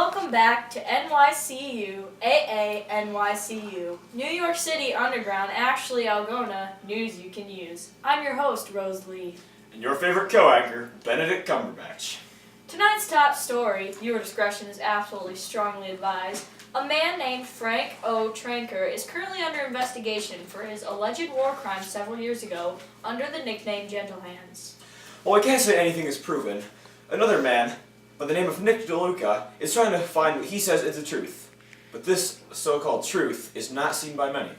welcome back to NYCU, AANYCU, New York City Underground, Ashley Algona, News You Can Use. I'm your host, Rose Lee. And your favorite co-anchor, Benedict Cumberbatch. Tonight's top story, viewer discretion is absolutely strongly advised. A man named Frank O. Tranker is currently under investigation for his alleged war crime several years ago under the nickname Gentle Hands. Well, I can't say anything is proven. Another man, by the name of Nick DeLuca, is trying to find what he says is the truth. But this so-called truth is not seen by many.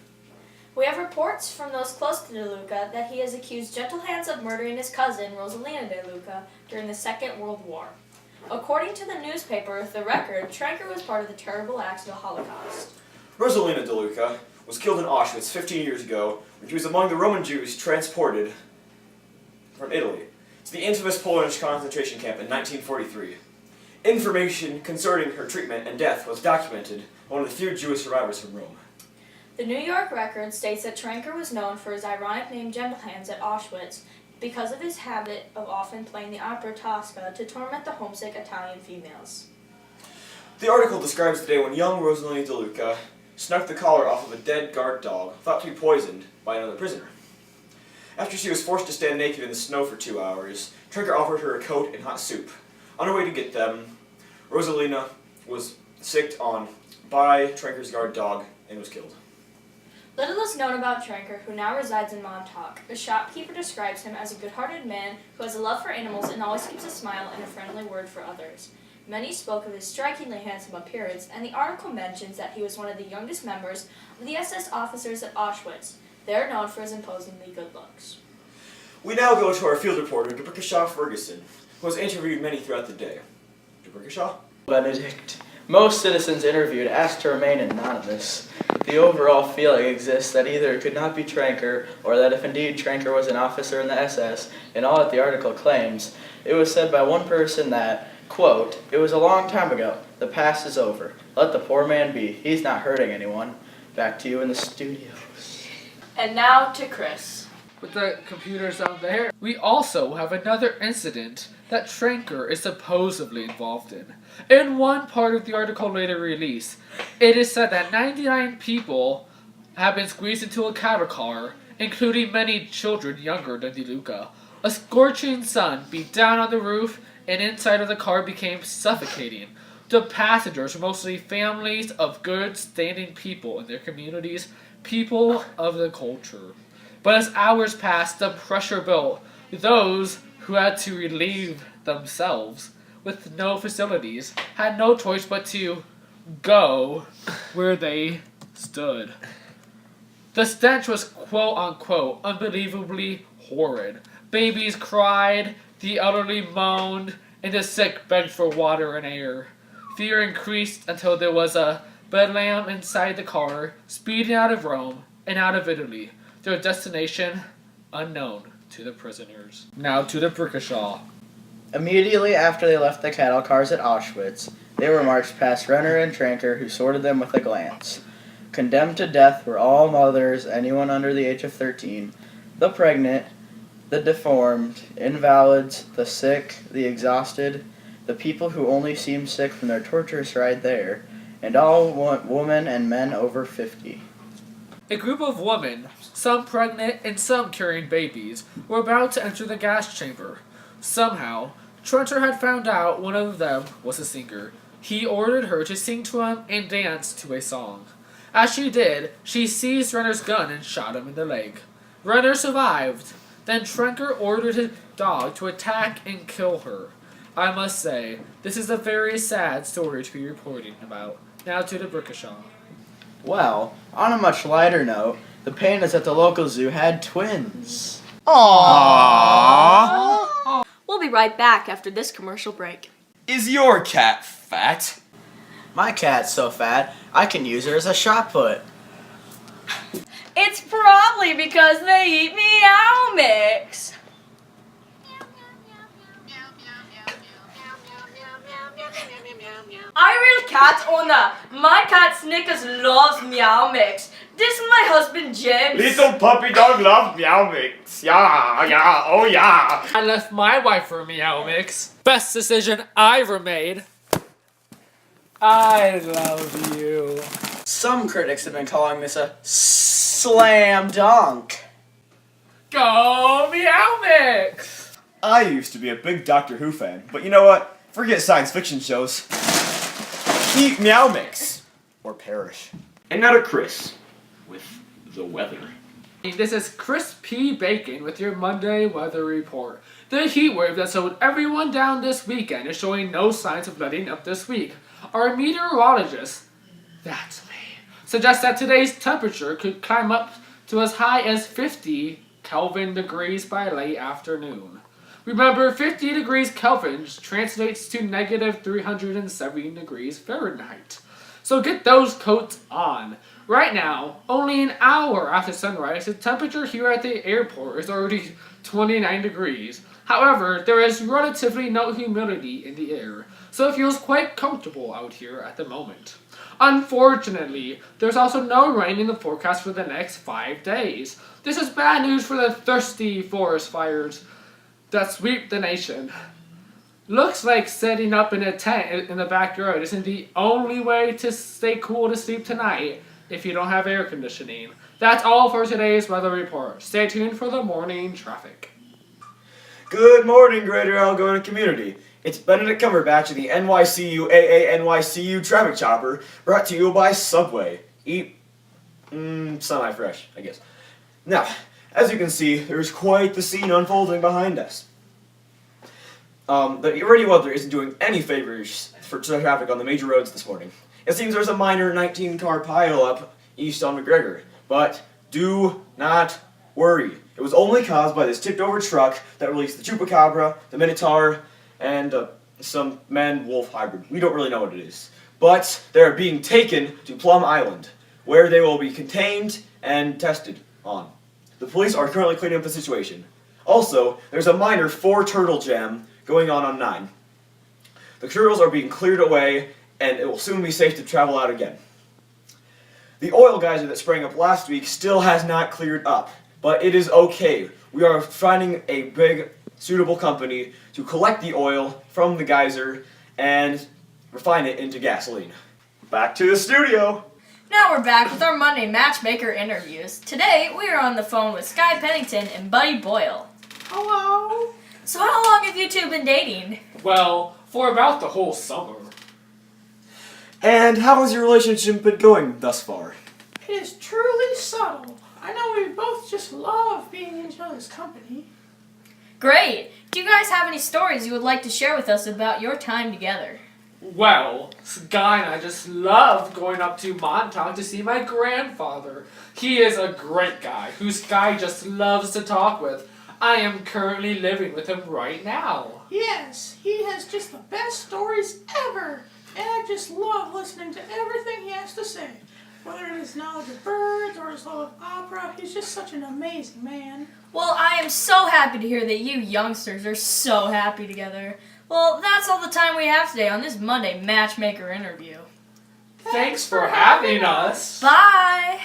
We have reports from those close to DeLuca that he has accused Gentle Hands of murdering his cousin, Rosalina DeLuca, during the Second World War. According to the newspaper The Record, Tranker was part of the terrible acts of the Holocaust. Rosalina DeLuca was killed in Auschwitz 15 years ago when she was among the Roman Jews transported from Italy to the infamous Polish concentration camp in 1943. Information concerning her treatment and death was documented by one of the few Jewish survivors from Rome. The New York Record states that Tranker was known for his ironic name Gentle Hands at Auschwitz because of his habit of often playing the opera Tosca to torment the homesick Italian females. The article describes the day when young Rosalina DeLuca snuck the collar off of a dead guard dog thought to be poisoned by another prisoner. After she was forced to stand naked in the snow for 2 hours, Tranker offered her a coat and hot soup. On her way to get them, Rosalina was sicked on by Tranker's guard dog and was killed. Little is known about Tranker, who now resides in Montauk. The shopkeeper describes him as a good-hearted man who has a love for animals and always keeps a smile and a friendly word for others. Many spoke of his strikingly handsome appearance, and the article mentions that he was one of the youngest members of the SS officers at Auschwitz. They are known for his imposingly good looks. We now go to our field reporter, DeBrickashaw Ferguson, who has interviewed many throughout the day. DeBrickashaw? Benedict. Most citizens interviewed asked to remain anonymous. The overall feeling exists that either it could not be Tranker, or that if indeed Tranker was an officer in the SS, and all that the article claims, it was said by one person that, quote, "It was a long time ago. The past is over. Let the poor man be. He's not hurting anyone." Back to you in the studios. And now to Chris. With the computers out there, we also have another incident that Tranker is supposedly involved in. In one part of the article later released, it is said that 99 people have been squeezed into a cattle car, including many children younger than DeLuca. A scorching sun beat down on the roof, and inside of the car became suffocating. The passengers were mostly families of good, standing people in their communities, people of the culture. But as hours passed, the pressure built. Those who had to relieve themselves with no facilities had no choice but to go where they stood. The stench was quote-unquote unbelievably horrid. Babies cried, the elderly moaned, and the sick begged for water and air. Fear increased until there was a bedlam inside the car, speeding out of Rome and out of Italy. Their destination unknown to the prisoners. Now to the Brickashaw. Immediately after they left the cattle cars at Auschwitz, they were marched past Renner and Tranker, who sorted them with a glance. Condemned to death were all mothers, anyone under the age of 13, the pregnant, the deformed, invalids, the sick, the exhausted, the people who only seemed sick from their torturous ride there, and all women and men over 50. A group of women, some pregnant and some carrying babies, were about to enter the gas chamber. Somehow, Tranker had found out one of them was a singer. He ordered her to sing to him and dance to a song. As she did, she seized Renner's gun and shot him in the leg. Renner survived. Then Tranker ordered his dog to attack and kill her. I must say, this is a very sad story to be reporting about. Now to the Brickashaw. Well, on a much lighter note, the pandas at the local zoo had twins. Aww. We'll be right back after this commercial break. Is your cat fat? My cat's so fat, I can use her as a shot put. It's probably because they eat Meow Mix. I real cat owner. My cat Snickers loves Meow Mix. This is my husband James. Little puppy dog loves Meow Mix. Yeah, oh yeah. I left my wife for Meow Mix. Best decision I ever made. I love you. Some critics have been calling this a slam dunk. Go Meow Mix! I used to be a big Doctor Who fan, but you know what? Forget science fiction shows. Keep Meow Mix, or perish. And now to Chris, with the weather. This is Chris P. Bacon with your Monday weather report. The heat wave that slowed everyone down this weekend is showing no signs of letting up this week. Our meteorologist, that's me, suggests that today's temperature could climb up to as high as 50 Kelvin degrees by late afternoon. Remember, 50 degrees Kelvin translates to negative 370 degrees Fahrenheit. So get those coats on. Right now, only an hour after sunrise, the temperature here at the airport is already 29 degrees. However, there is relatively no humidity in the air, so it feels quite comfortable out here at the moment. Unfortunately, there's also no rain in the forecast for the next 5 days. This is bad news for the thirsty forest fires that sweep the nation. Looks like setting up in a tent in the backyard isn't the only way to stay cool to sleep tonight if you don't have air conditioning. That's all for today's weather report. Stay tuned for the morning traffic. Good morning, Greater Algona community. It's Benedict Cumberbatch of the NYCU AANYCU Traffic Chopper, brought to you by Subway. Eat, semi-fresh, I guess. Now, as you can see, there's quite the scene unfolding behind us. The rainy weather isn't doing any favors for traffic on the major roads this morning. It seems there's a minor 19-car pileup east on McGregor, but do not worry. It was only caused by this tipped-over truck that released the Chupacabra, the Minotaur, and some man-wolf hybrid. We don't really know what it is. But they're being taken to Plum Island, where they will be contained and tested on. The police are currently cleaning up the situation. Also, there's a minor 4-turtle jam going on 9. The turtles are being cleared away, and it will soon be safe to travel out again. The oil geyser that sprang up last week still has not cleared up, but it is okay. We are finding a big, suitable company to collect the oil from the geyser and refine it into gasoline. Back to the studio! Now we're back with our Monday Matchmaker interviews. Today, we are on the phone with Sky Pennington and Buddy Boyle. Hello. So how long have you two been dating? Well, for about the whole summer. And how has your relationship been going thus far? It is truly subtle. I know we both just love being in each other's company. Great! Do you guys have any stories you would like to share with us about your time together? Well, Sky and I just love going up to Montauk to see my grandfather. He is a great guy who Sky just loves to talk with. I am currently living with him right now. Yes, he has just the best stories ever. And I just love listening to everything he has to say. Whether it is knowledge of birds or his love of opera, he's just such an amazing man. Well, I am so happy to hear that you youngsters are so happy together. Well, that's all the time we have today on this Monday Matchmaker interview. Thanks for having us. Bye!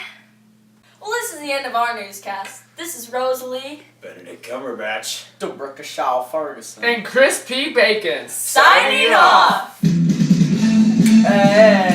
Well, this is the end of our newscast. This is Rosalie. Benedict Cumberbatch. Debrooka Shaw Ferguson. And Chris P. Bacon. Signing off! Hey!